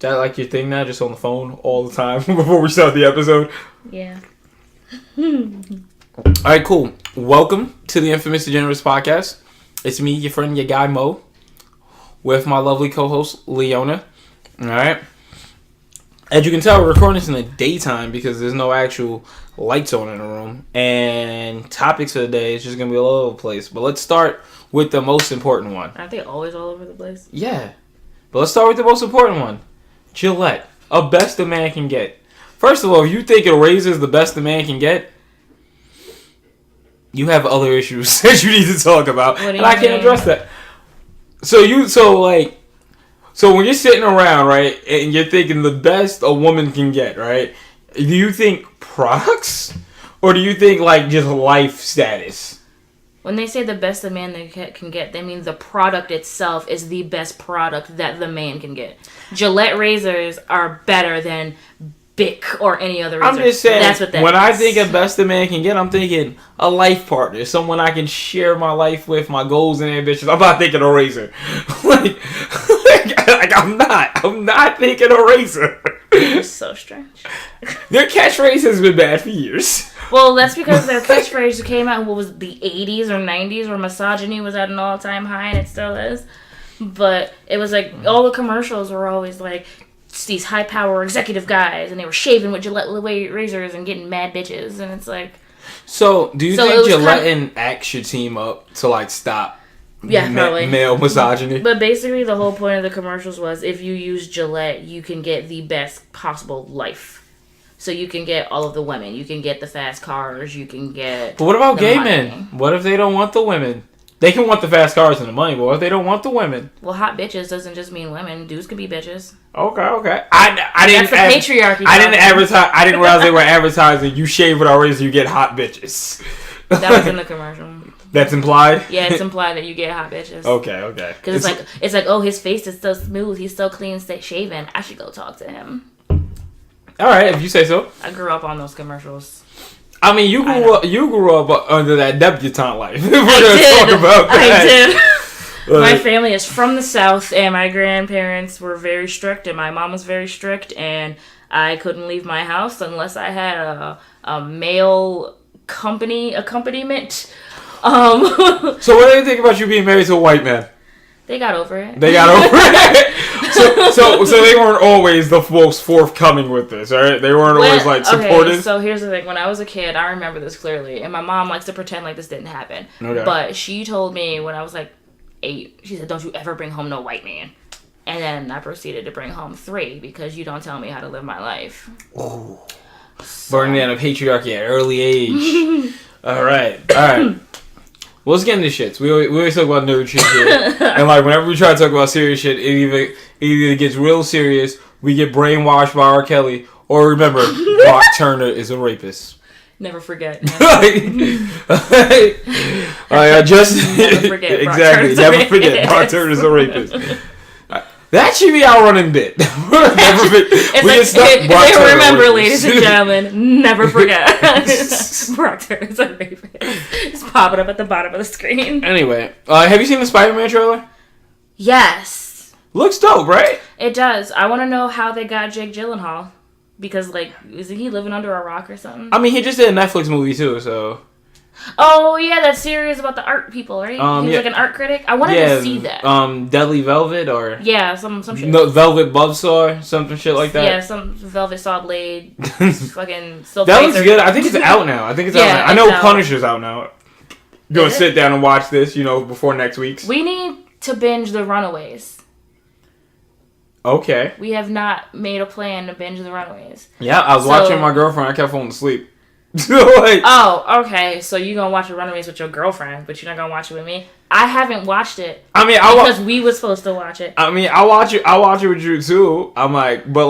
that like your thing now? Just on the phone all the time before we start the episode? Yeah. Alright, cool. Welcome to the Infamous Degenerates Podcast. It's me, your friend, your guy Mo, with my lovely co-host Leona. Alright. As you can tell, we're recording this in the daytime because there's no actual lights on in the room. And topics for the day is just going to be all over the place. But let's start with the most important one. Aren't they always all over the place? Yeah. But let's start with the most important one. Gillette. A best a man can get. First of all, if you think a razor is the best a man can get, you have other issues that you need to talk about. And I can't address that. So when you're sitting around, right, and you're thinking the best a woman can get, right, do you think products? Or do you think, like, just life status? When they say the best a man can get, they mean the product itself is the best product that the man can get. Gillette razors are better than Bic or any other razor. I'm just saying, that's what that when means. I think of best a man can get, I'm thinking a life partner, someone I can share my life with, my goals and ambitions. I'm not thinking a razor. I'm not thinking a razor. It's so strange. Their catchphrase has been bad for years. Well, that's because their catchphrase came out in what was the 80s or 90s where misogyny was at an all-time high, and it still is. But it was like all the commercials were always like these high-power executive guys, and they were shaving with Gillette razors and getting mad bitches, and it's like... So, do you think Gillette and Axe should team up to, like, stop probably male misogyny? But basically, the whole point of the commercials was if you use Gillette, you can get the best possible life. So you can get all of the women. You can get the fast cars. You can get... But what about gay money. men? What if they don't want the women? They can want the fast cars and the money, but what if they don't want the women? Well, hot bitches doesn't just mean women. Dudes can be bitches. Okay. I didn't. That's the patriarchy. I didn't advertise. I didn't realize they were advertising. You shave with our razor, you get hot bitches. That was in the commercial. That's implied. Yeah, it's implied that you get hot bitches. Okay. Because it's like, oh, his face is so smooth. He's so clean, shaven. I should go talk to him. All right, if you say so. I grew up on those commercials. I mean, you grew up under that debutante life. We're going to talk about that. I did. My family is from the South, and my grandparents were very strict, and my mom was very strict, and I couldn't leave my house unless I had a male accompaniment. So what do they think about you being married to a white man? They got over it. So they weren't always the most forthcoming with this, right? They weren't always like supportive. Okay, so here's the thing. When I was a kid, I remember this clearly, and my mom likes to pretend like this didn't happen. Okay. But she told me when I was like 8, she said, "Don't you ever bring home no white man." And then I proceeded to bring home 3 because you don't tell me how to live my life. Oh, burning down a patriarchy at an early age. All right. Well, let's get into shits. We always talk about nerd shit here. And, like, whenever we try to talk about serious shit, it either gets real serious, we get brainwashed by R. Kelly, or remember, Brock Turner is a rapist. Never forget. Never forget. Exactly. Never forget. Brock Turner is a rapist. That should be our running bit. Remember, ladies and gentlemen, never forget. Brock Turner's a rapist. It's popping up at the bottom of the screen. Anyway, have you seen the Spider-Man trailer? Yes. Looks dope, right? It does. I want to know how they got Jake Gyllenhaal. Because, like, isn't he living under a rock or something? I mean, he just did a Netflix movie, too, so... Oh, yeah, that series about the art people, right? He was like an art critic. I wanted to see that. Deadly Velvet, or... Yeah, some shit. No, Velvet Buzzsaw, something shit like that. Yeah, some Velvet Saw Blade. Fucking... That looks good. I think it's out now. Out now. I know Punisher's out now. Go and sit down and watch this, before next week's. We need to binge The Runaways. Okay. We have not made a plan to binge The Runaways. Yeah, I was watching my girlfriend. I kept falling asleep. Okay. So you gonna watch The Runaways with your girlfriend, but you're not gonna watch it with me? I haven't watched it. I mean, because we were supposed to watch it. I mean, I watch it with you too. I'm like, but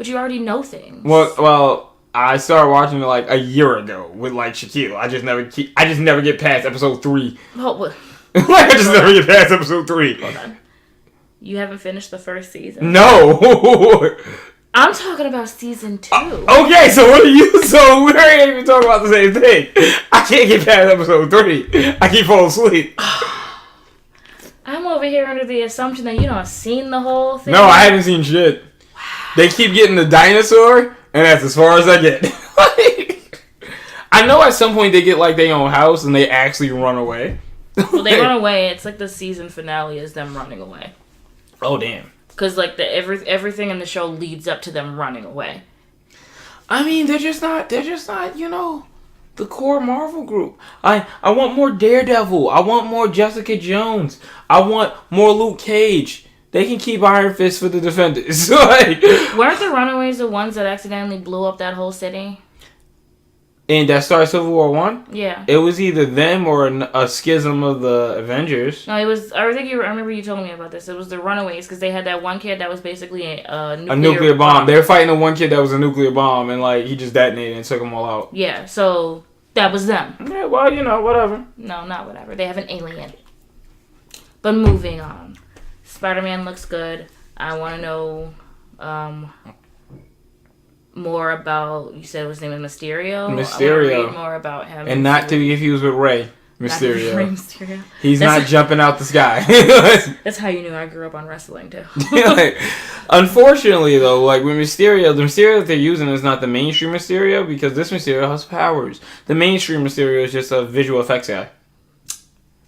you already know things. Well, I started watching it like a year ago with like Shaquille. I just never get past episode 3. I just never get past episode 3. Hold on. You haven't finished the first season? No. I'm talking about season 2. Okay, so what are you? So we ain't even talking about the same thing. I can't get past episode 3. I keep falling asleep. I'm over here under the assumption that you don't seen the whole thing. No, I haven't seen shit. Wow. They keep getting the dinosaur, and that's as far as I get. I know at some point they get like their own house and they actually run away. Well, they run away. It's like the season finale is them running away. Oh damn! Because like everything in the show leads up to them running away. I mean, they're just not. The core Marvel group. I want more Daredevil. I want more Jessica Jones. I want more Luke Cage. They can keep Iron Fist for the Defenders. Like, weren't the Runaways the ones that accidentally blew up that whole city? And that started Civil War 1? Yeah. It was either them or a schism of the Avengers. No, it was... I remember you told me about this. It was the Runaways, because they had that one kid that was basically a nuclear bomb. They were fighting the one kid that was a nuclear bomb, and like he just detonated and took them all out. Yeah, so that was them. Yeah, well, whatever. No, not whatever. They have an alien. But moving on. Spider-Man looks good. I want to know... more about, you said his name is Mysterio? Mysterio. I want to read more about him. And not to be confused with Rey Mysterio. Rey Mysterio. He's not jumping out the sky. That's how you knew I grew up on wrestling, too. Unfortunately, though, like with Mysterio, the Mysterio that they're using is not the mainstream Mysterio because this Mysterio has powers. The mainstream Mysterio is just a visual effects guy.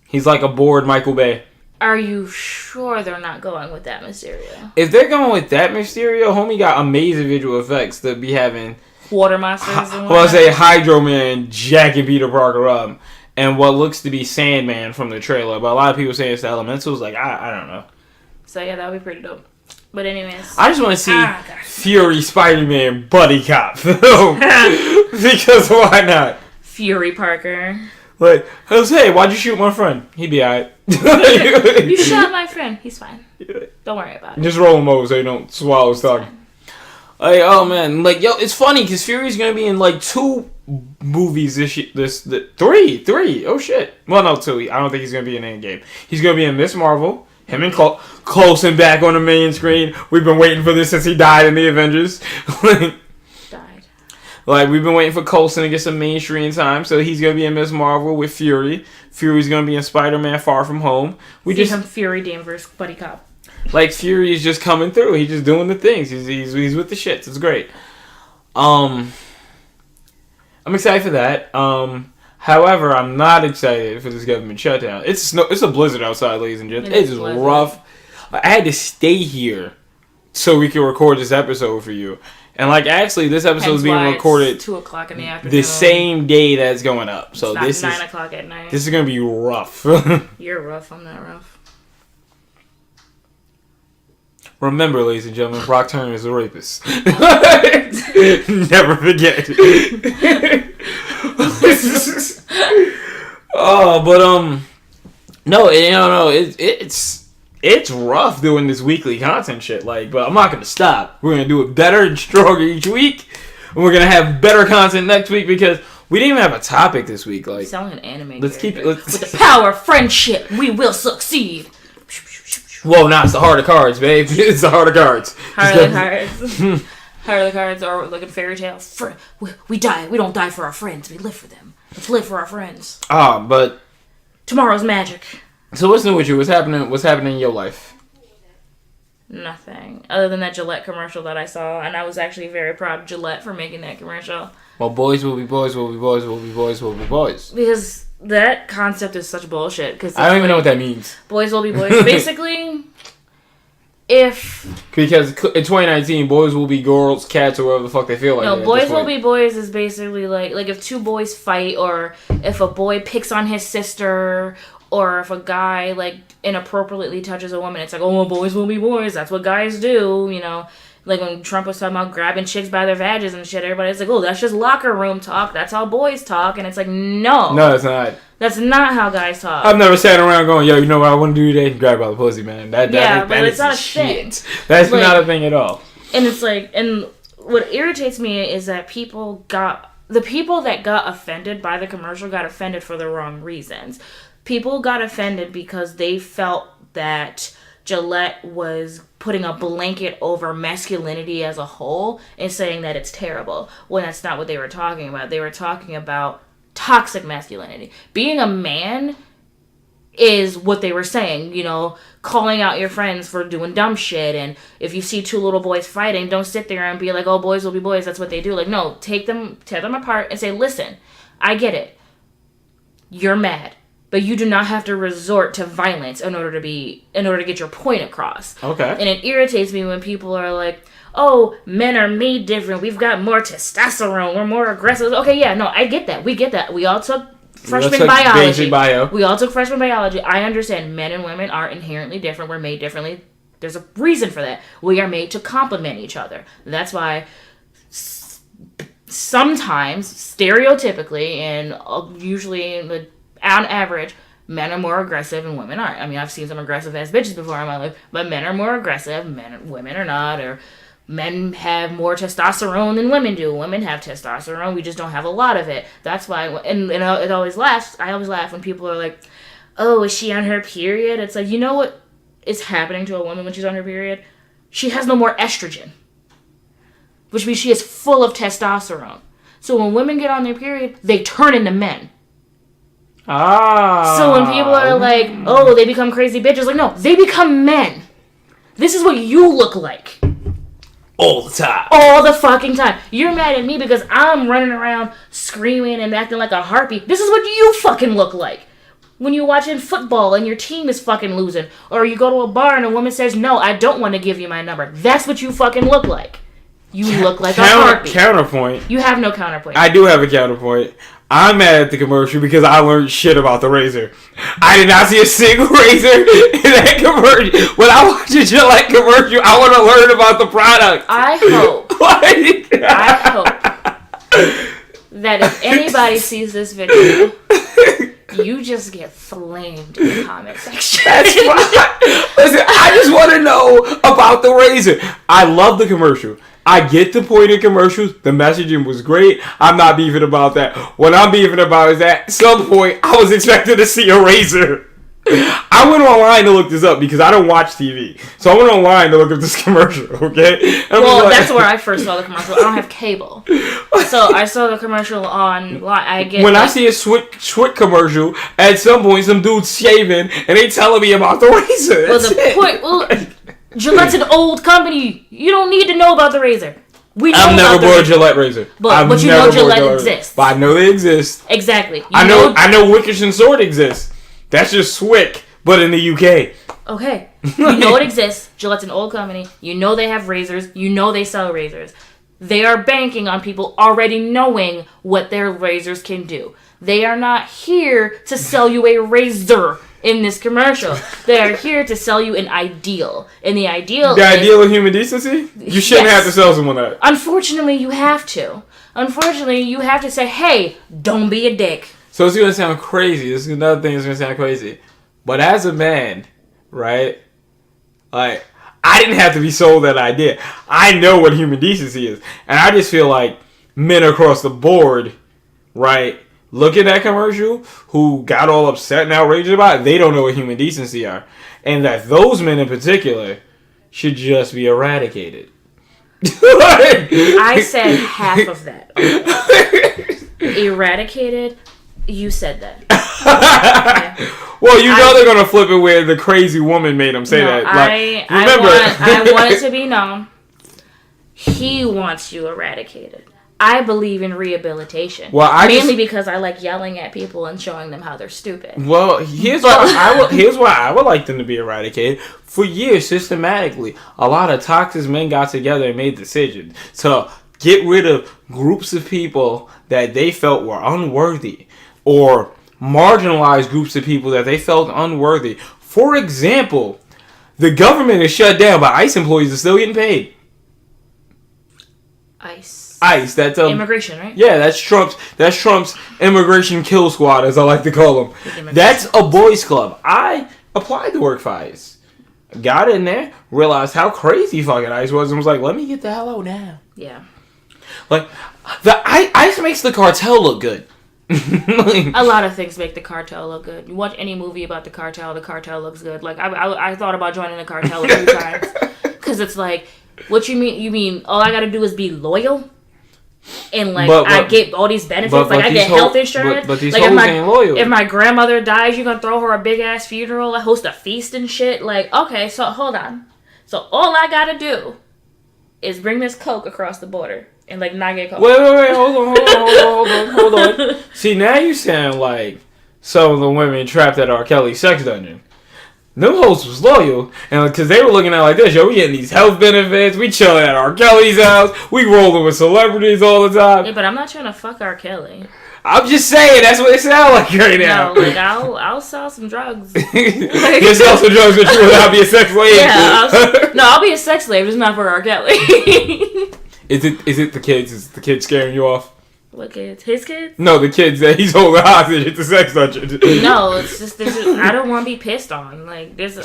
He's like a bored Michael Bay. Are you sure they're not going with that Mysterio? If they're going with that Mysterio, homie got amazing visual effects to be having... Water monsters and well, I say Hydro Man jacking Peter Parker up. And what looks to be Sandman from the trailer. But a lot of people say it's the Elementals. Like, I don't know. So, yeah, that would be pretty dope. But anyways. I just want to see Fury Spider-Man buddy cop film. Because why not? Fury Parker. Like, hey, why'd you shoot my friend? He'd be alright. You shot my friend. He's fine. Don't worry about it. Just roll him over so you don't swallow his tongue. Like, oh man, like, yo, it's funny because Fury's gonna be in like 2 movies three. Oh shit. Well, no, 2. I don't think he's gonna be in Endgame. He's gonna be in Miss Marvel. Him and Coulson back on the main screen. We've been waiting for this since he died in the Avengers. Like, we've been waiting for Coulson to get some mainstream time, so he's going to be in Miss Marvel with Fury. Fury's going to be in Spider-Man Far From Home. Him Fury Danvers buddy cop. Like, Fury is just coming through. He's just doing the things. He's with the shits. It's great. I'm excited for that. However, I'm not excited for this government shutdown. It's a blizzard outside, ladies and gentlemen. It's just rough. I had to stay here so we can record this episode for you. And like, actually, this episode is being recorded 2:00 in the afternoon. the same day that's going up. So it's not 9:00 at night. This is gonna be rough. You're rough. I'm not rough. Remember, ladies and gentlemen, Brock Turner is a rapist. Never forget. It's rough doing this weekly content shit, like, but I'm not gonna stop. We're gonna do it better and stronger each week, and we're gonna have better content next week because we didn't even have a topic this week. Like, selling an anime. Let's keep it. With the power of friendship, we will succeed. Whoa, nah, it's the heart of cards, babe. It's the heart of cards. Heart of the cards. Heart of the cards, or like a fairy tale. We die. We don't die for our friends. We live for them. Let's live for our friends. But tomorrow's magic. So what's new with you? What's happening in your life? Nothing. Other than that Gillette commercial that I saw. And I was actually very proud of Gillette for making that commercial. Well, boys will be boys will be boys will be boys will be boys. Because that concept is such bullshit. Cause I don't even know what that means. Boys will be boys. Basically, because in 2019, boys will be girls, cats, or whatever the fuck they feel like. No, boys will be boys is basically like if 2 boys fight, or if a boy picks on his sister, or if a guy like inappropriately touches a woman, it's like, oh, well, boys will be boys. That's what guys do, you know. Like when Trump was talking about grabbing chicks by their vages and shit, everybody's like, oh, that's just locker room talk. That's how boys talk. And it's like, no. No, it's not. That's not how guys talk. I've never sat around going, yo, you know what I want to do today? Grab by the pussy, man. But it's not a thing. That's like, not a thing at all. And it's like, and what irritates me is that the people that got offended by the commercial got offended for the wrong reasons. People got offended because they felt that Gillette was putting a blanket over masculinity as a whole and saying that it's terrible, when that's not what they were talking about. They were talking about toxic masculinity. Being a man is what they were saying, you know, calling out your friends for doing dumb shit. And if you see two little boys fighting, don't sit there and be like, oh, boys will be boys, that's what they do. Like, no, tear them apart and say, listen, I get it. You're mad. But you do not have to resort to violence in order to get your point across. Okay. And it irritates me when people are like, oh, men are made different. We've got more testosterone. We're more aggressive. Okay, yeah, no, I get that. We get that. We all took freshman biology. Basic bio. We all took freshman biology. I understand men and women are inherently different. We're made differently. There's a reason for that. We are made to complement each other. That's why sometimes, stereotypically, and usually on average, men are more aggressive and women aren't. I mean, I've seen some aggressive ass bitches before in my life, but men are more aggressive, women are not, or men have more testosterone than women do. Women have testosterone, we just don't have a lot of it. That's why, and I always laugh when people are like, oh, is she on her period? It's like, you know what is happening to a woman when she's on her period? She has no more estrogen, which means she is full of testosterone. So when women get on their period, they turn into men. So when people are like, oh, they become crazy bitches, like, no, they become men. This is what you look like. All the time. All the fucking time. You're mad at me because I'm running around screaming and acting like a harpy. This is what you fucking look like. When you're watching football and your team is fucking losing. Or you go to a bar and a woman says, no, I don't want to give you my number. That's what you fucking look like. You look like a harpy. Counterpoint. You have no counterpoint. I do have a counterpoint. I'm mad at the commercial because I learned shit about the razor. I did not see a single razor in that commercial. When I watch a Gillette commercial, I want to learn about the product. I hope that if anybody sees this video, you just get flamed in the comment section. That's fine. Listen, I just want to know about the razor. I love the commercial. I get the point in commercials. The messaging was great. I'm not beefing about that. What I'm beefing about is that at some point I was expecting to see a razor. I went online to look this up because I don't watch TV. So I went online to look up this commercial, okay? Well, that's where I first saw the commercial. I don't have cable. So I saw the commercial online. I see a Schwick commercial, at some point some dude's shaving and they telling me about the razor. Gillette's an old company. You don't need to know about the razor. I've never bought a Gillette razor. But you know Gillette exists. But I know they exist. Exactly. I know Wickish and Sword exists. That's just Swick, but in the UK. Okay. You know it exists. Gillette's an old company. You know they have razors. You know they sell razors. They are banking on people already knowing what their razors can do. They are not here to sell you a razor in this commercial. They are here to sell you an ideal. And the ideal of human decency? You shouldn't have to sell someone that. Unfortunately, you have to. You have to say, hey, don't be a dick. So it's going to sound crazy. This is another thing that's going to sound crazy. But as a man, right? Like, I didn't have to be sold that idea. I know what human decency is. And I just feel like men across the board, right, look at that commercial, who got all upset and outraged about it, they don't know what human decency are. And that those men in particular should just be eradicated. I said half of that. Eradicated? You said that. Okay. Well, they're going to flip it where the crazy woman made them say that. Like, I want it to be known. He wants you eradicated. I believe in rehabilitation. Well, mainly because I like yelling at people and showing them how they're stupid. Well, here's why I would like them to be eradicated. For years, systematically, a lot of toxic men got together and made decisions to get rid of groups of people that they felt were unworthy, or marginalized groups of people that they felt unworthy. For example, the government is shut down, but ICE employees are still getting paid. ICE, that's immigration, right? Yeah, that's Trump's immigration kill squad, as I like to call them. That's a boys' club. I applied to work for ICE, got in there, realized how crazy fucking ICE was, and was like, "Let me get the hell out now." Yeah, like ICE makes the cartel look good. A lot of things make the cartel look good. You watch any movie about the cartel looks good. Like I thought about joining the cartel a few times because it's like, what you mean? You mean all I gotta do is be loyal? and like I get all these benefits, like I get health insurance. But these like hoes ain't loyal. If my grandmother dies, you gonna throw her a big ass funeral, like host a feast and shit. Like, okay, so hold on. So all I gotta do is bring this coke across the border and like not get caught. Wait, hold on. See, now you sound like some of the women trapped at R. Kelly's sex dungeon. Them hoes was loyal, and because they were looking at it like this, yo, we getting these health benefits, we chilling at R. Kelly's house, we rolling with celebrities all the time. Yeah, but I'm not trying to fuck R. Kelly. I'm just saying, that's what it sounds like right now. No, like I'll sell some drugs. You sell some drugs, but you will not be a sex slave. Yeah, I'll be a sex slave, just not for R. Kelly. Is it the kids? Is the kids scaring you off? What kids? His kids? No, the kids that he's holding hostage at the sex dungeon. No, it's just I don't want to be pissed on. Like there's a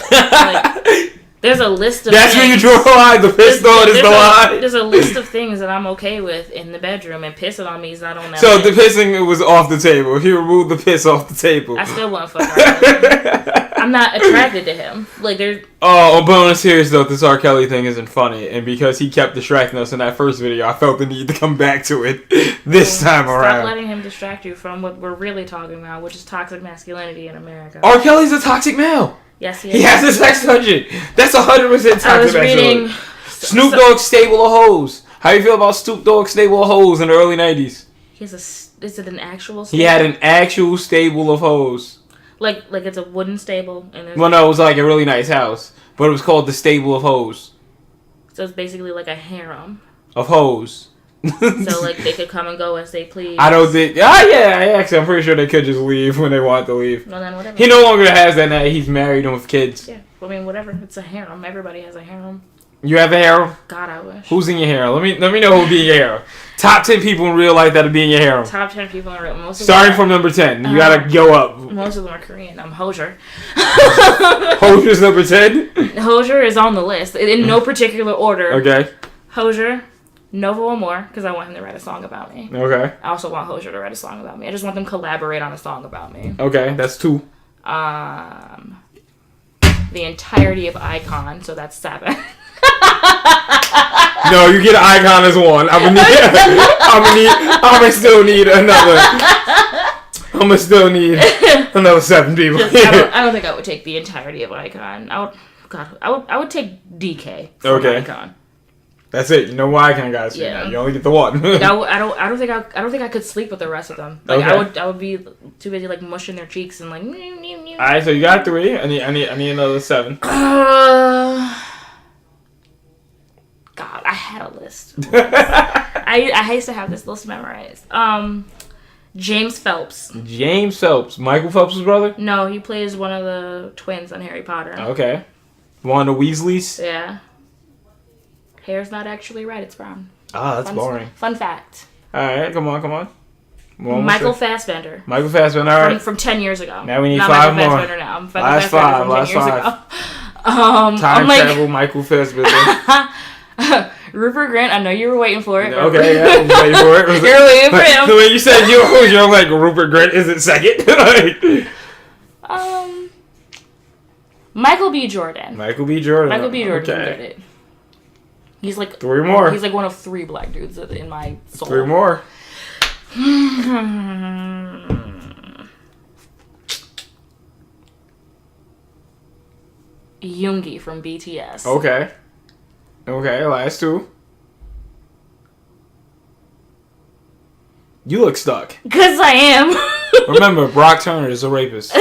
list of. That's where you draw the line. The pissed on is the line. There's a list of things that I'm okay with in the bedroom, and pissing on me is not on that. So list. the pissing was off the table. He removed the piss off the table. I still want to fuck R. Kelly. I'm not attracted to him. Like there's. Oh, but on a serious note, this R. Kelly thing isn't funny, and because he kept distracting us in that first video, I felt the need to come back to it this time around. Stop letting him distract you from what we're really talking about, which is toxic masculinity in America. R. Kelly's a toxic male. Yes, he is. He has a sex dungeon. That's 100% toxic I was reading masculinity. Snoop Dogg's stable of hoes. How you feel about Snoop Dogg's stable of hoes in the early 90s? Is it an actual stable? He had an actual stable of hoes. Like it's a wooden stable. And Well, no, it was like a really nice house. But it was called the stable of hoes. So it's basically like a harem. Of hoes. So like they could come and go as they please. I don't think. Actually, I'm pretty sure they could just leave when they want to leave. Well, then whatever. He no longer has that now. He's married and with kids. Yeah, I mean whatever. It's a harem. Everybody has a harem. You have a harem? God, I wish. Who's in your harem? Let me know who'll be in your harem. Top 10 people in real life that'll be in your harem. Top 10 people in real life. Starting from number 10. You gotta go up. Most of them are Korean. I'm Hosier. Hosier's number 10? Hosier is on the list in no particular order. Okay. Hosier, Nova Amor, because I want him to write a song about me. Okay. I also want Hosier to write a song about me. I just want them to collaborate on a song about me. Okay, that's 2. The entirety of Icon, so that's 7. No, you get an Icon as 1. I'm gonna still need another. I'm gonna still need another 7 people. I don't think I would take the entirety of Icon. I would take DK from Icon. That's it. You know why Icon guys? Yeah. You only get the 1. Like I don't think I could sleep with the rest of them. Like I would be too busy like mushing their cheeks and like. All right, so you got 3. I need another 7. God, I had a list. I used to have this list memorized. James Phelps. James Phelps. Michael Phelps' brother? No, he plays one of the twins on Harry Potter. Okay. One of the Weasleys? Yeah. Hair's not actually red, it's brown. Ah, that's boring. Fun fact. Alright, come on. Michael Fassbender. Michael Fassbender, alright. From 10 years ago. Now we need not 5 Michael more. Fassbender now. I'm Last Fassbender 5. from 10 years ago. Time travel, Michael Fassbender. Rupert Grint, I know you were waiting for it. Okay, yeah, I'm waiting for it. You're waiting for him. The way you said you're like, Rupert Grint is it second? Michael B. Jordan. Michael B. Jordan. Michael B. Jordan, okay. get it. He's like 3 more. He's like one of 3 black dudes in my soul. 3 more. Yoongi from BTS. Okay, last 2. You look stuck. Cause I am. Remember, Brock Turner is a rapist.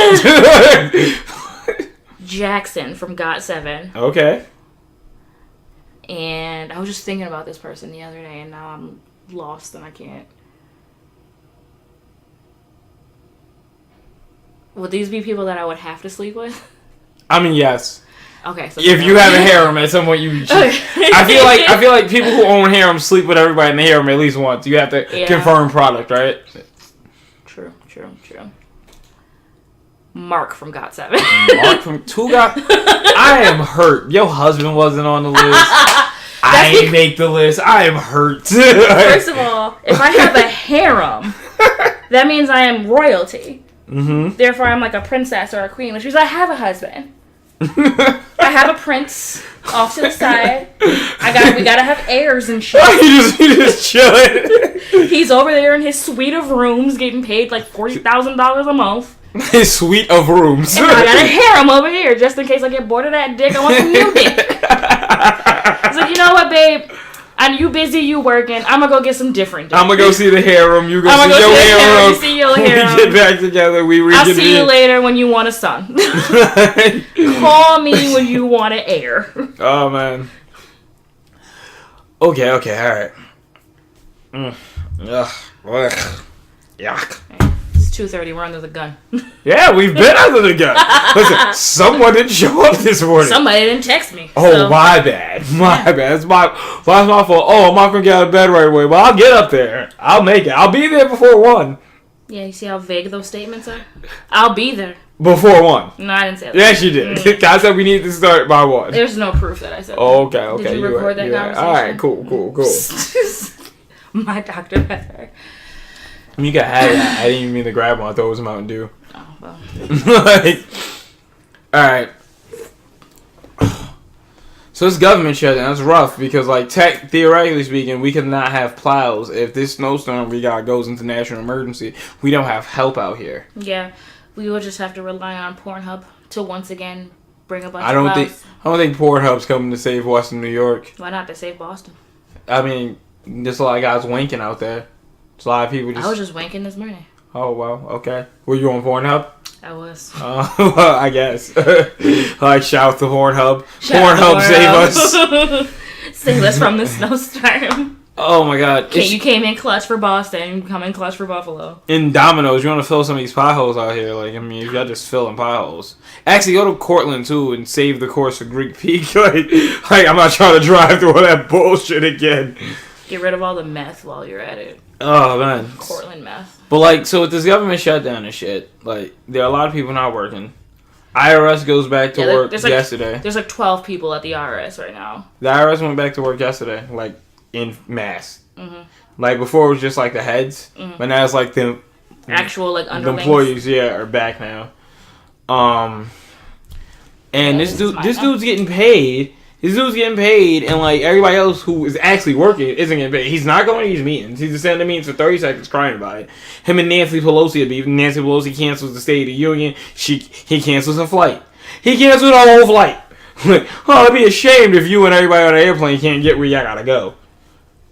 Jackson from GOT7. Okay. And I was just thinking about this person the other day, and now I'm lost and I can't. Would these be people that I would have to sleep with? I mean, yes. Okay. So if you have a harem, at some point you. I feel like people who own harems sleep with everybody in the harem at least once. You have to confirm product, right? True. Mark from GOT7. Mark from I am hurt. Your husband wasn't on the list. I ain't make the list. I am hurt. First of all, if I have a harem, that means I am royalty. Mm-hmm. Therefore, I'm like a princess or a queen, which means I have a husband. I have a prince off to the side. We gotta have heirs and shit. You just chilling. He's over there in his suite of rooms getting paid like $40,000 a month. His suite of rooms. And I gotta harem over here just in case I get bored of that dick. I want some new dick. It's like, you know what, babe? You busy, you working. I'm gonna go get some different dick. I'm gonna go see the harem. You go see your harem. You see your harem. We get back together. We reconvene. I'll see you later when you want a son. Call me when you want to air. Oh, man. Okay, alright. Yuck. It's 2:30. We're under the gun. Yeah, we've been under the gun. Listen, someone didn't show up this morning. Somebody didn't text me. Oh, so. My bad. That's my fault. Oh, I'm not going to get out of bed right away. Well, I'll get up there. I'll make it. I'll be there before 1. Yeah, you see how vague those statements are? I'll be there. Before 1. No, I didn't say that. Yes, you did. I said we need to start by 1. There's no proof that I said that. Oh, okay. Did you record that conversation? Alright, cool. My Dr. Pepper. You got had it. I didn't even mean to grab one. I thought it was a Mountain Dew. Oh, well. Alright. So this government shutdown, that's rough because, like, theoretically speaking, we could not have plows if this snowstorm we got goes into national emergency. We don't have help out here. Yeah, we will just have to rely on Pornhub to once again bring a bunch I of don't plows. think Pornhub's coming to save Western New York. Why not to save Boston? I mean, there's a lot of guys wanking out there. There's a lot of people just... I was just wanking this morning. Oh, well, okay. Were you on Pornhub? I was. Well, I guess. Like, shout to Pornhub. Pornhub, save us. Save us from the snowstorm. Oh, my God. Okay, you came in clutch for Boston. You come in clutch for Buffalo. In Domino's, you want to fill some of these potholes out here. Like, I mean, you got just filling potholes. Actually, go to Cortland, too, and save the course for Greek Peak. like, I'm not trying to drive through all that bullshit again. Get rid of all the meth while you're at it. Oh, man. Cortland meth. But, like, so with this government shutdown and shit, like, there are a lot of people not working. IRS goes back to work yesterday. There's like 12 people at the IRS right now. The IRS went back to work yesterday, like, in mass. Mm-hmm. Like, before it was just, like, the heads. Mm-hmm. But now it's, like, the... Actual, like, underlings. The employees, are back now. And this dude's getting paid... This dude's getting paid, and, like, everybody else who is actually working isn't getting paid. He's not going to these meetings. He's just sitting in meetings for 30 seconds crying about it. Him and Nancy Pelosi beef. Nancy Pelosi cancels the State of the Union. He cancels a flight. He canceled a whole flight. Like, oh, I'd be ashamed if you and everybody on the airplane can't get where y'all gotta go.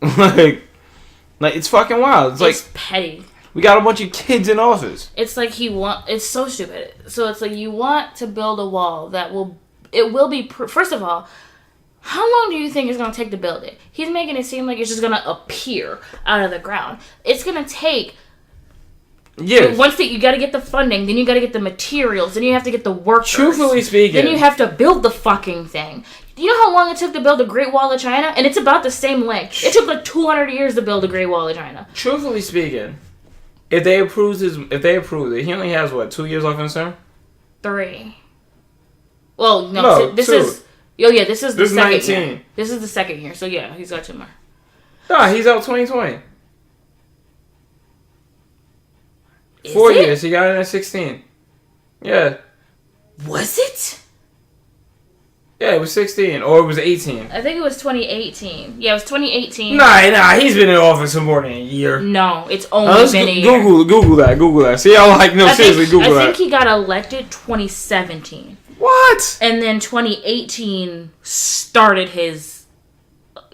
like, it's fucking wild. It's like petty. We got a bunch of kids in office. It's like it's so stupid. So it's like you want to build a wall that will be, first of all, how long do you think it's going to take to build it? He's making it seem like it's just going to appear out of the ground. It's going to take... Yeah. Once you got to get the funding, then you got to get the materials, then you have to get the workers. Truthfully speaking... Then you have to build the fucking thing. You know how long it took to build the Great Wall of China? And it's about the same length. It took like 200 years to build the Great Wall of China. Truthfully speaking, if they approve it, he only has, 2 years left in his term? 3. Well, no, this 2. is... Oh, yeah, this is the second 19. year. This is the second year, so yeah, he's got 2 more. Nah, he's out 2020. Is 4 it? years. He got in at 16. Yeah. Was it? Yeah, it was 16. Or it was 18. I think it was 2018. Yeah, it was 2018. Nah, he's been in office for more than a year. No, it's only been a year. Google that. See, seriously, Google that. I think he got elected 2017. What? And then 2018 started his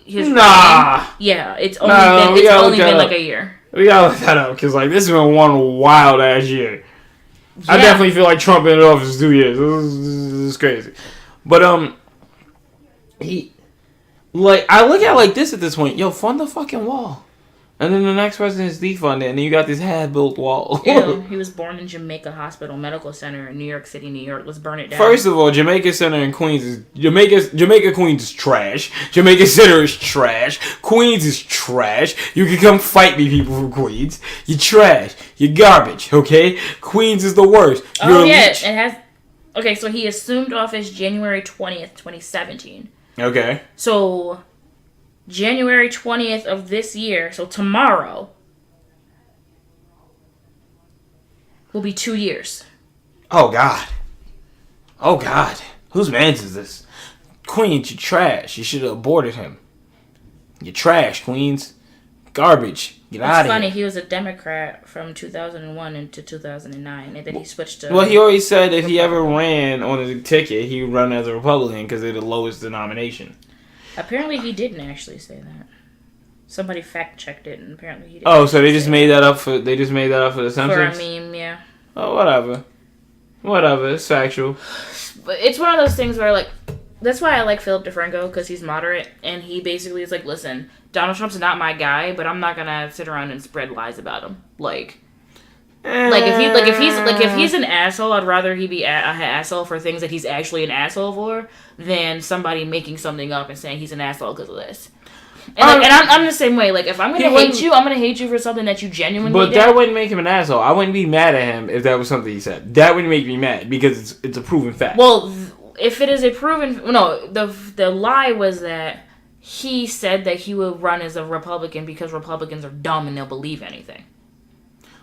Nah. reign. Yeah, it's only been like a year. We gotta look that up, because this has been one wild ass year. Yeah. I definitely feel like Trump in office 2 years. This is crazy. But I look at this at this point. Yo, fund the fucking wall. And then the next president is defunded, and then you got this half-built wall. Ew, he was born in Jamaica Hospital Medical Center in New York City, New York. Let's burn it down. First of all, Jamaica Center in Queens is... Jamaica Queens is trash. Jamaica Center is trash. Queens is trash. You can come fight me, people from Queens. You're trash. You're garbage, okay? Queens is the worst. It has... Okay, so he assumed office January 20th, 2017. Okay. So... January 20th of this year, so tomorrow, will be 2 years. Oh, God. Whose man's is this? Queens, you trash. You should have aborted him. You trash, Queens. Garbage. Get out of here. It's funny, he was a Democrat from 2001 into 2009, and then he switched to... Well, he always said if he ever ran on a ticket, he would run as a Republican because they're the lowest denomination. Apparently, he didn't actually say that. Somebody fact-checked it, and apparently he didn't. Oh, so they just made that up for... They just made that up for the Simpsons? For a meme, yeah. Oh, whatever. Whatever, it's factual. But it's one of those things where, like... That's why I like Philip DeFranco, because he's moderate, and he basically is like, listen, Donald Trump's not my guy, but I'm not gonna sit around and spread lies about him. If he's an asshole, I'd rather he be an asshole for things that he's actually an asshole for than somebody making something up and saying he's an asshole because of this. And I'm the same way. Like, if I'm gonna hate you, I'm gonna hate you for something that you genuinely did. But that wouldn't make him an asshole. I wouldn't be mad at him if that was something he said. That wouldn't make me mad because it's a proven fact. Well, if it is a proven... No, the lie was that he said that he would run as a Republican because Republicans are dumb and they'll believe anything.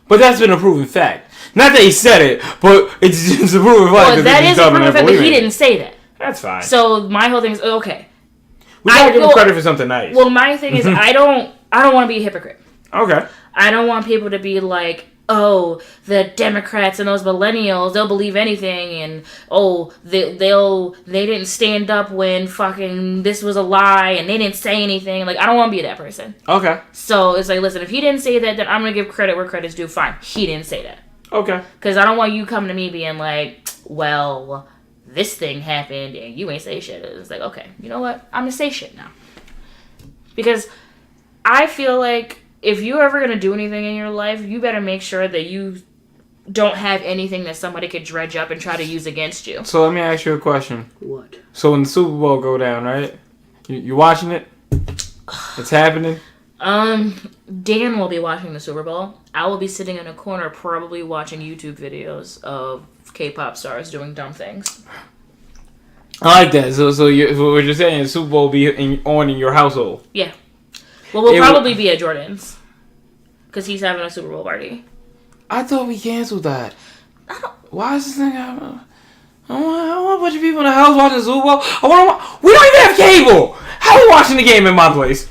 But that's been a proven fact. Not that he said it, but it's a proven fact. Well, that is a proven fact, but he didn't say that. That's fine. So my whole thing is, okay. We gotta give him credit for something nice. Well, my thing is, I don't want to be a hypocrite. Okay. I don't want people to be like, oh, the Democrats and those millennials, they'll believe anything, and oh, they didn't stand up when fucking this was a lie, and they didn't say anything. Like, I don't want to be that person. Okay. So it's like, listen, if he didn't say that, then I'm gonna give credit where credit's due. Fine, he didn't say that. Okay. Because I don't want you coming to me being like, well, this thing happened and you ain't say shit. It's like, okay, you know what? I'm gonna say shit now. Because I feel like if you're ever going to do anything in your life, you better make sure that you don't have anything that somebody could dredge up and try to use against you. So let me ask you a question. What? So when the Super Bowl go down, right? You watching it? It's happening? Dan will be watching the Super Bowl. I will be sitting in a corner probably watching YouTube videos of K-pop stars doing dumb things. I like that. So what you're saying is Super Bowl be on in your household? Yeah. Well, we'll probably be at Jordan's. Because he's having a Super Bowl party. I thought we canceled that. Why is this thing happening? I want a bunch of people in the house watching the Super Bowl. We don't even have cable. How are we watching the game in my place?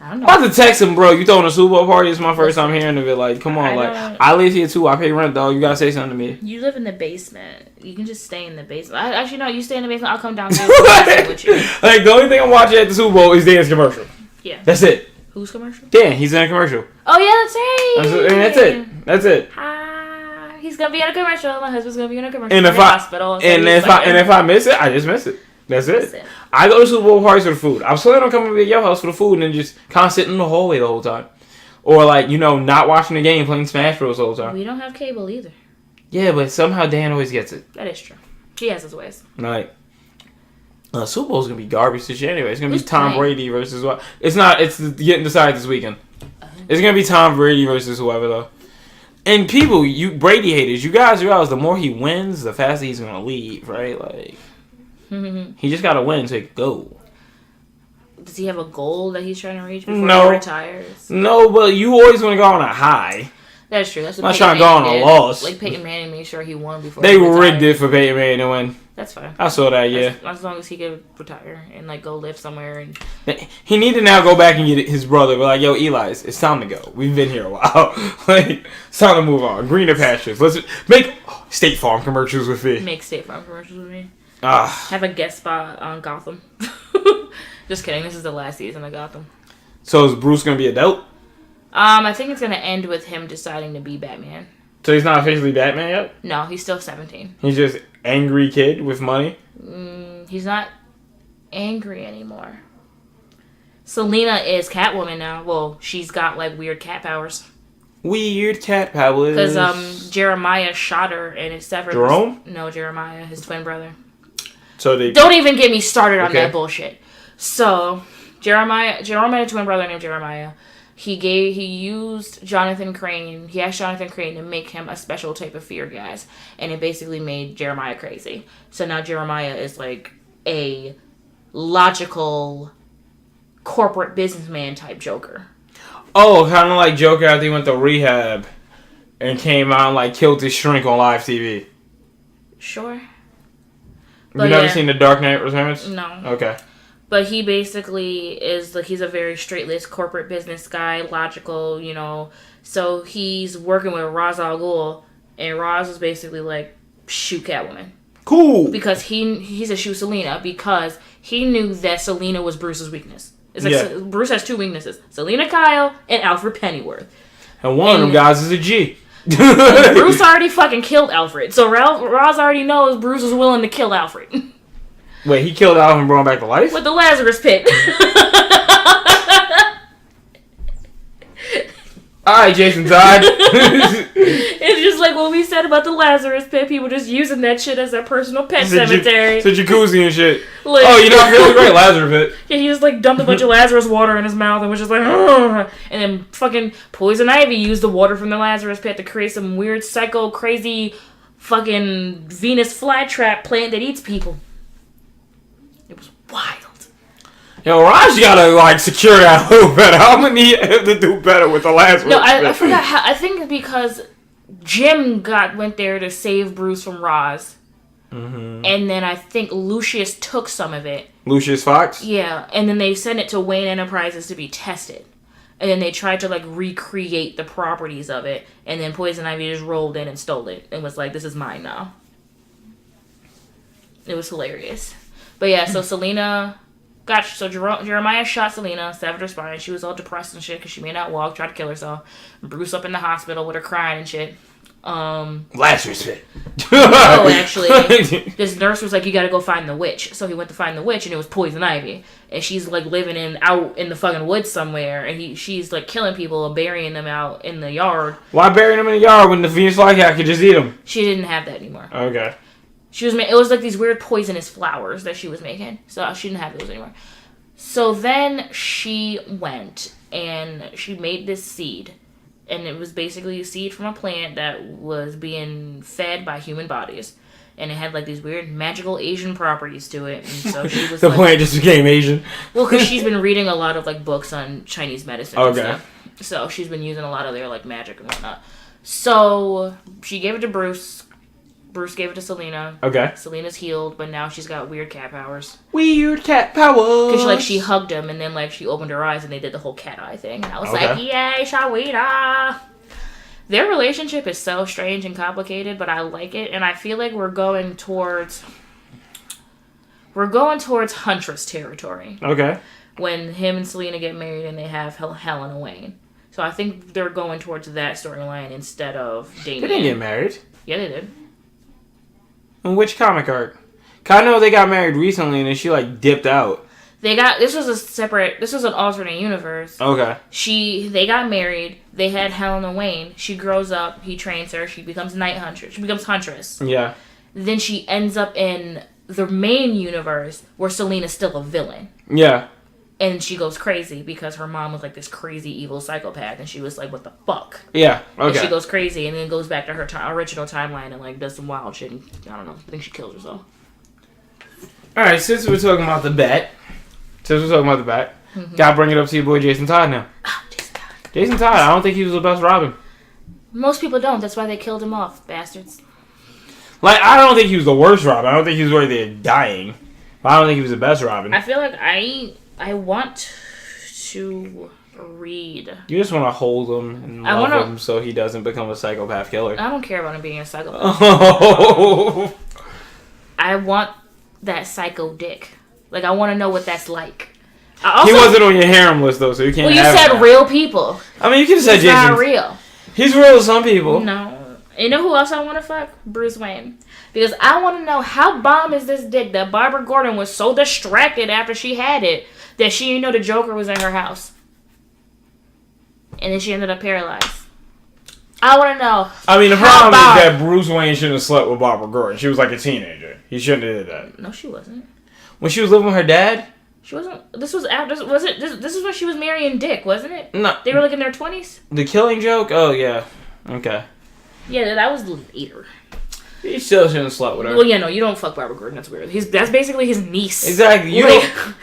I don't know. I'm about to text him, bro. You throwing a Super Bowl party? It's my first time hearing of it. Like, come on. I live here too. I pay rent, dog. You gotta say something to me. You live in the basement. You can just stay in the basement. Actually, no. You stay in the basement. I'll come downstairs with you. Like, the only thing I'm watching at the Super Bowl is Dan's commercial. Yeah. That's it. Whose commercial? Dan. He's in a commercial. Oh, yeah, that's right. That's it. He's gonna be in a commercial. My husband's gonna be in a commercial. And if I miss it, I just miss it. That's it. I go to Super Bowl parties for the food. I was planning on coming to your house for the food and then just kind of sitting in the hallway the whole time. Or, like, not watching the game, playing Smash Bros. The whole time. We don't have cable either. Yeah, but somehow Dan always gets it. That is true. He has his ways. Like, Super Bowl's going to be garbage this year anyway. It's going to be Who's Tom playing? Brady versus what? It's not. It's getting decided this weekend. It's going to be Tom Brady versus whoever, though. And people, you Brady haters, you guys realize the more he wins, the faster he's going to leave, right? Like, he just got to win so he can go. Does he have a goal that he's trying to reach before he retires? No, but you always want to go on a high. That's true. That's what I'm not trying to go on a loss. Like Peyton Manning made sure he won before they rigged it for Peyton Manning to win. That's fine. I saw that, yeah. As long as he could retire and like go live somewhere. And he need to now go back and get his brother. But like, yo, Eli, it's time to go. We've been here a while. Like, it's time to move on. Greener pastures. Let's make State Farm commercials with me. Make State Farm commercials with me. Ah. Have a guest spot on Gotham. Just kidding. This is the last season of Gotham. So is Bruce gonna be adult? I think it's gonna end with him deciding to be Batman. So he's not officially Batman yet? No, he's still 17. He's just angry kid with money? He's not angry anymore. Selena is Catwoman now. Well, she's got like weird cat powers. Weird cat powers. Because Jeremiah shot her and it severed. Jerome? No, Jeremiah, his twin brother. So they don't even get me started on that bullshit. So Jeremiah, a twin brother named Jeremiah. He used Jonathan Crane. He asked Jonathan Crane to make him a special type of fear gas, and it basically made Jeremiah crazy. So now Jeremiah is like a logical corporate businessman type Joker. Oh, kind of like Joker after he went to rehab and came out and like killed his shrink on live TV. Sure. You never seen The Dark Knight Returns? No. Okay. But he basically is like, he's a very straight-laced corporate business guy, logical, you know. So he's working with Ra's al Ghul, and Ra's is basically like, shoot Catwoman. Cool. Because he said shoot Selena because he knew that Selena was Bruce's weakness. It's like Bruce has two weaknesses: Selena Kyle and Alfred Pennyworth. And one of them guys is a G. Bruce already fucking killed Alfred, so Ra's already knows Bruce is willing to kill Alfred. Wait, he killed Alfred and brought him back to life? With the Lazarus Pit. Alright, Jason Todd. It's just like what we said about the Lazarus Pit. People just using that shit as their personal pet cemetery. It's a jacuzzi and shit. Like, oh, you know, I feel great, Lazarus Pit. Yeah, he just like dumped a bunch of Lazarus water in his mouth and was just like, ugh. And then fucking Poison Ivy used the water from the Lazarus Pit to create some weird, psycho, crazy, fucking Venus flytrap plant that eats people. It was wild. Yo, Raj gotta, like, secure that a little better. I'm gonna need him to do better with the Lazarus Pit. No, I forgot how. I think because Jim went there to save Bruce from Ra's. Mm-hmm. And then I think Lucius took some of it. Lucius Fox? Yeah, and then they sent it to Wayne Enterprises to be tested. And then they tried to, like, recreate the properties of it. And then Poison Ivy just rolled in and stole it. And was like, this is mine now. It was hilarious. But yeah, so Selena... So Jeremiah shot Selena, severed her spine. She was all depressed and shit because she may not walk, tried to kill herself. Bruce up in the hospital with her crying and shit. Lazarus Pit. No, actually. This nurse was like, you gotta go find the witch. So he went to find the witch, and it was Poison Ivy. And she's like living out in the fucking woods somewhere, and she's like killing people and burying them out in the yard. Why bury them in the yard when the Venus flycat could just eat them? She didn't have that anymore. Okay. It was like these weird poisonous flowers that she was making. So she didn't have those anymore. So then she went and she made this seed. And it was basically a seed from a plant that was being fed by human bodies. And it had like these weird magical Asian properties to it. And so she was the plant just became Asian. Well, because she's been reading a lot of like books on Chinese medicine. Okay. And stuff. So she's been using a lot of their like magic and whatnot. So she gave it to Bruce. Bruce gave it to Selena. Okay. Selena's healed, but now she's got weird cat powers. Weird cat powers. Because she hugged him, and then she opened her eyes, and they did the whole cat eye thing. And I was like, yay, Shawita. Their relationship is so strange and complicated, but I like it, and I feel like we're going towards Huntress territory. Okay. When him and Selena get married, and they have Helen and Wayne. So I think they're going towards that storyline instead of Damien. They didn't get married. Yeah, they did. In which comic arc? Cause I know they got married recently and then she dipped out. This was an alternate universe. Okay. They got married, they had Helen and Wayne, she grows up, he trains her, she becomes Night Huntress. She becomes Huntress. Yeah. Then she ends up in the main universe where Selena's still a villain. Yeah. And she goes crazy because her mom was this crazy evil psychopath, and she was like, "What the fuck?" Yeah, okay. And she goes crazy, and then goes back to her original timeline and does some wild shit. And, I don't know. I think she kills herself. All right, since we're talking about the bat, gotta bring it up to your boy Jason Todd now. Oh, Jason Todd. Jason Todd. I don't think he was the best Robin. Most people don't. That's why they killed him off, bastards. I don't think he was the worst Robin. I don't think he was worthy of dying. But I don't think he was the best Robin. I feel like I want to read. You just want to hold him and love him so he doesn't become a psychopath killer. I don't care about him being a psychopath. Oh. I want that psycho dick. I want to know what that's like. He wasn't on your harem list though, so you can't. Well, you said real people. I mean, you could have said Jason. He's not real. He's real to some people. No. You know who else I want to fuck? Bruce Wayne. Because I want to know how bomb is this dick that Barbara Gordon was so distracted after she had it that she didn't know the Joker was in her house. And then she ended up paralyzed. I want to know. I mean, the problem is that Bruce Wayne shouldn't have slept with Barbara Gordon. She was a teenager. He shouldn't have did that. No, she wasn't. When she was living with her dad? She wasn't. This was after. Was it? This is when she was marrying Dick, wasn't it? No. They were in their 20s? The Killing Joke? Oh, yeah. Okay. Yeah, that was later. He still shouldn't have slept with her. Well, yeah, no, you don't fuck Barbara Gordon. That's weird. That's basically his niece. Exactly. You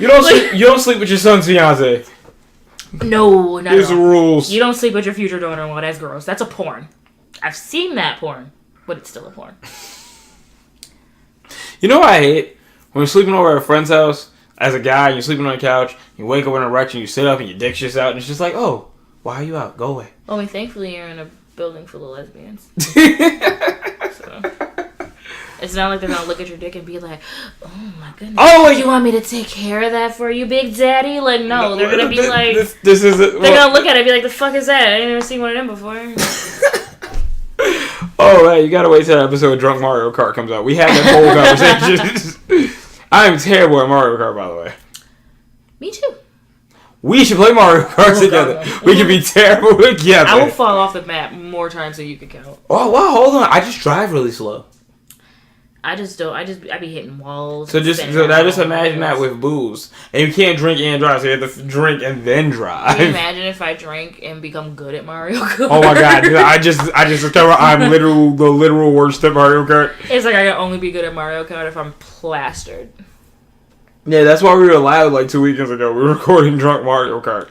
don't sleep with your son's fiance. No, not There's rules. You don't sleep with your future daughter-in-law. That's gross. That's a porn. I've seen that porn, but it's still a porn. You know what I hate? When we're sleeping over at a friend's house, as a guy, you're sleeping on the couch, you wake up with an erection, you sit up and your dick's just out, and it's just like, oh, why are you out? Go away. Well, I mean, thankfully you're in a building full of lesbians. So, it's not like they're gonna look at your dick and be like, oh my goodness. Oh, you want me to take care of that for you, Big Daddy? Like, no, they're gonna be like, this is it. They're gonna look at it and be like, the fuck is that? I ain't never seen one of them before. Oh, hey, you gotta wait till that episode of Drunk Mario Kart comes out. We had that whole conversation. I'm terrible at Mario Kart, by the way. Me too. We should play Mario Kart together. We can be terrible together. I will fall off the map more times than you can count. Oh, wow, hold on. I just drive really slow. I be hitting walls. So just imagine that with booze. And you can't drink and drive, so you have to drink and then drive. Can you imagine if I drank and become good at Mario Kart? Oh my god, I just discovered I'm the literal worst at Mario Kart. It's like I can only be good at Mario Kart if I'm plastered. Yeah, that's why we were loud like 2 weekends ago. We were recording Drunk Mario Kart.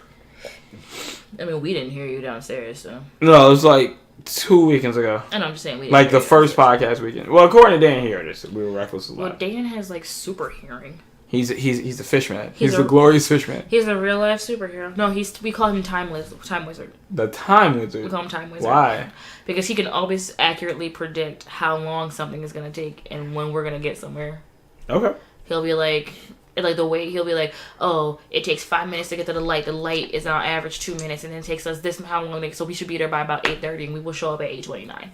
I mean, we didn't hear you downstairs, so. No, it was like 2 weekends ago. I know, I'm just saying we didn't like the first podcast weekend. Well, according to Dan here, we were reckless a lot. Well, Dan has like super hearing. He's the fishman. He's the glorious fishman. He's a real life superhero. No, we call him Time Wizard. The Time Wizard. We call him Time Wizard. Why? Because he can always accurately predict how long something is gonna take and when we're gonna get somewhere. Okay. He'll be like he'll be like, oh, it takes 5 minutes to get to the light. The light is on average 2 minutes, and then it takes us this how long. So we should be there by about 8:30, and we will show up at 8:29.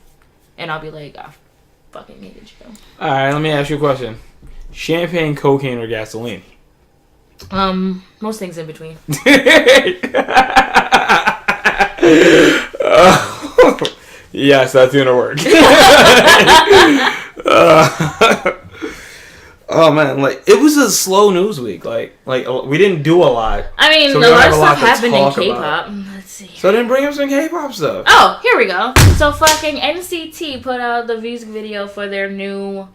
And I'll be like, I fucking hate you. All right, let me ask you a question: champagne, cocaine, or gasoline? Most things in between. Yes, that's gonna work. Oh man, like it was a slow news week. Like we didn't do a lot. I mean, so a lot of stuff happened in K-pop. Let's see. So then bring up some K-pop stuff. Oh, here we go. So fucking NCT put out the music video for their new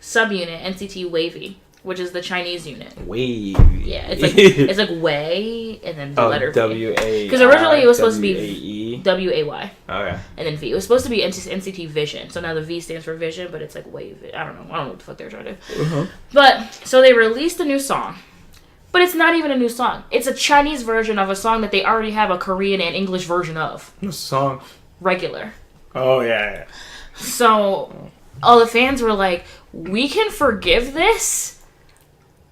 subunit, NCT Wavy, which is the Chinese unit. Wavy. Yeah, it's like way and then the letter V. W-A. Because originally it was supposed to be W-A-E. W-A-Y. Okay. And then V. It was supposed to be NCT Vision. So now the V stands for Vision, but it's like Wave. I don't know what the fuck they're trying to do. Uh-huh. But, so they released a new song. But it's not even a new song. It's a Chinese version of a song that they already have a Korean and English version of. What song? Regular. Oh, yeah. So, all the fans were like, we can forgive this,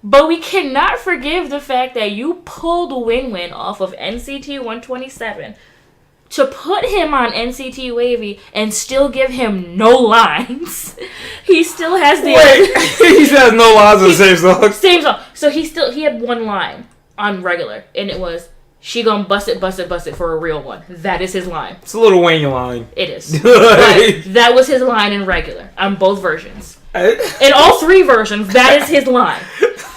but we cannot forgive the fact that you pulled Win Win off of NCT 127 to put him on NCT Wavy and still give him no lines. He still has the... Wait, he has no lines in the same song? Same song. So he had one line on Regular, and it was, she gon' bust it for a real one. That is his line. It's a little Wayne line. It is. But that was his line in Regular, on both versions. In all three versions, that is his line.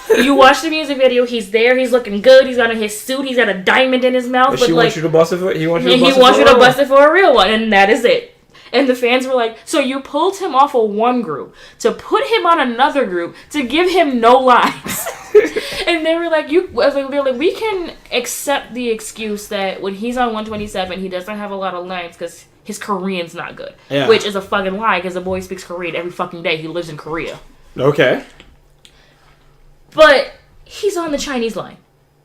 You watch the music video, he's there, he's looking good, he's got his suit, he's got a diamond in his mouth. But she wants you to bust it for he wants you to bust it for a real one, and that is it. And the fans were like, so you pulled him off of one group to put him on another group to give him no lines. And they were like, we can accept the excuse that when he's on 127, he doesn't have a lot of lines because his Korean's not good. Yeah. Which is a fucking lie because the boy speaks Korean every fucking day. He lives in Korea. Okay. But he's on the Chinese line.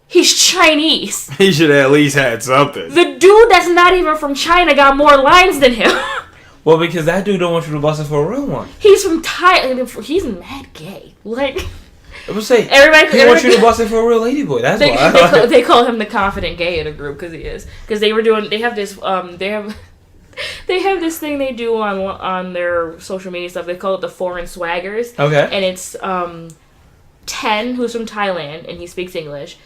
He's Chinese. He should have at least had something. The dude that's not even from China got more lines than him. Well, because that dude don't want you to bust it for a real one. He's from Thailand. He's mad gay. Like, I would say he wants you to bust it for a real ladyboy. That's why they call him the confident gay in a group because he is. Because they have this they have this thing they do on their social media stuff. They call it the foreign swaggers. Okay. And it's 10, who's from Thailand, and he speaks English.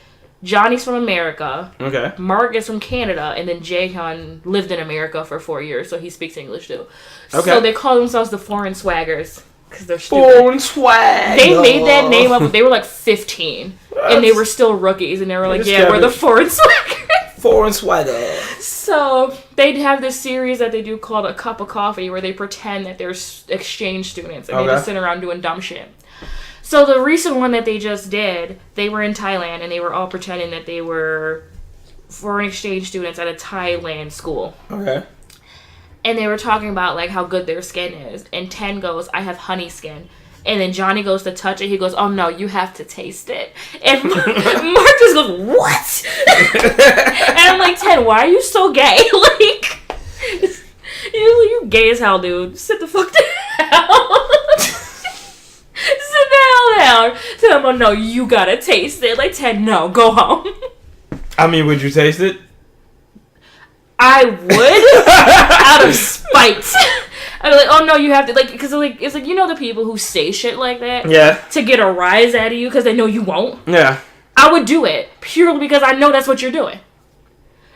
Johnny's from America. Okay. Mark is from Canada, and then Jaehyun lived in America for 4 years, so he speaks English too. Okay. So they call themselves the Foreign Swaggers because they're stupid. Foreign Swag. They made that name up. They were like 15, and they were still rookies, and they were like, "Yeah, we're the Foreign Swaggers." Foreign Swagger. So they'd have this series that they do called A Cup of Coffee, where they pretend that they're exchange students, and they just sit around doing dumb shit. So the recent one that they just did, they were in Thailand, and they were all pretending that they were foreign exchange students at a Thailand school. Okay. And they were talking about, like, how good their skin is. And 10 goes, I have honey skin. And then Johnny goes to touch it. He goes, oh, no, you have to taste it. And Mark just goes, what? And I'm like, 10, why are you so gay? Like, you gay as hell, dude. Sit the fuck down. Sit the hell down. So I'm like, no, you gotta taste it. Like, 10, no, go home. I mean, would you taste it? I would, out of spite. I'd be like, oh no, you have to, like, because like, it's like, you know the people who say shit like that? Yeah. To get a rise out of you because they know you won't? Yeah. I would do it, purely because I know that's what you're doing.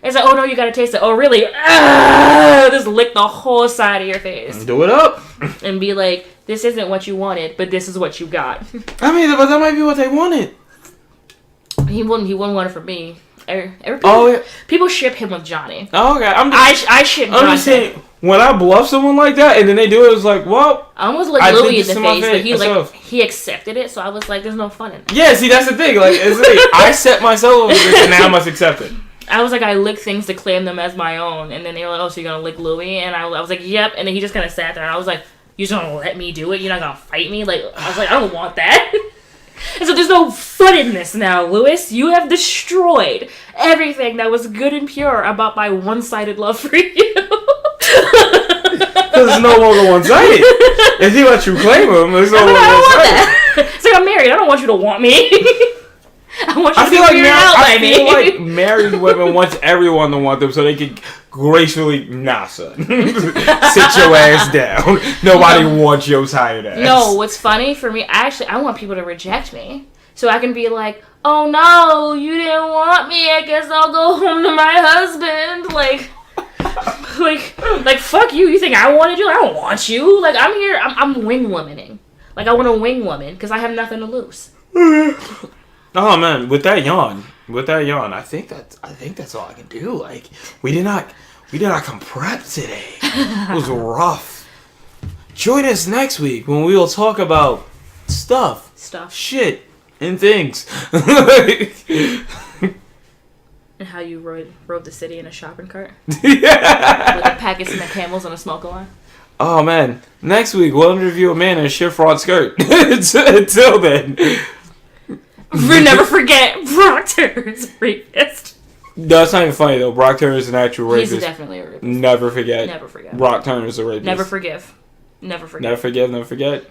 It's like, oh no, you gotta taste it. Oh really? Just lick the whole side of your face. Do it up. And be like, this isn't what you wanted, but this is what you got. I mean, but that might be what they wanted. He wouldn't want it for me. People ship him with Johnny. Oh, okay. I ship Johnny. I'm just saying, when I bluff someone like that and then they do it, it's like, well, I almost like Louis in the face, but he accepted it, so I was like, there's no fun in it. Yeah, see, that's the thing. Like, I set myself over this and now I must accept it. I was like, I lick things to claim them as my own, and then they were like, oh, so you're gonna lick Louis? And I was like, yep. And then he just kind of sat there, and I was like, you're just gonna let me do it? You're not gonna fight me? Like, I was like, I don't want that. And so there's no fun in this now, Louis. You have destroyed everything that was good and pure about my one-sided love for you. Because it's no longer one-sided. If he lets you claim him, it's no longer one-sided. It's like, I'm married. I don't want you to want me. I want you to be weirded out by me. I feel like married women want everyone to want them so they can gracefully, nah, son. Sit your ass down. Nobody wants your tired ass. No, what's funny for me, I want people to reject me. So I can be like, oh no, you didn't want me. I guess I'll go home to my husband. Like, fuck you. You think I wanted you? I don't want you. Like, I'm here. I'm wing womaning. Like, I want a wing woman because I have nothing to lose. Oh man, with that yawn, I think that's all I can do. Like, we did not come prepped today. It was rough. Join us next week when we will talk about stuff, shit, and things. And how you rode the city in a shopping cart. Yeah. With a pack of Smith Camels on a smoker line. Oh man, next week we'll interview a man in a chiffon skirt. Until then. Never forget, Brock Turner is a rapist. No, it's not even funny though. Brock Turner is an actual rapist. He's definitely a rapist. Never forget. Never forget. Brock Turner is a rapist. Never forgive. Never forget. Never forgive, never forget.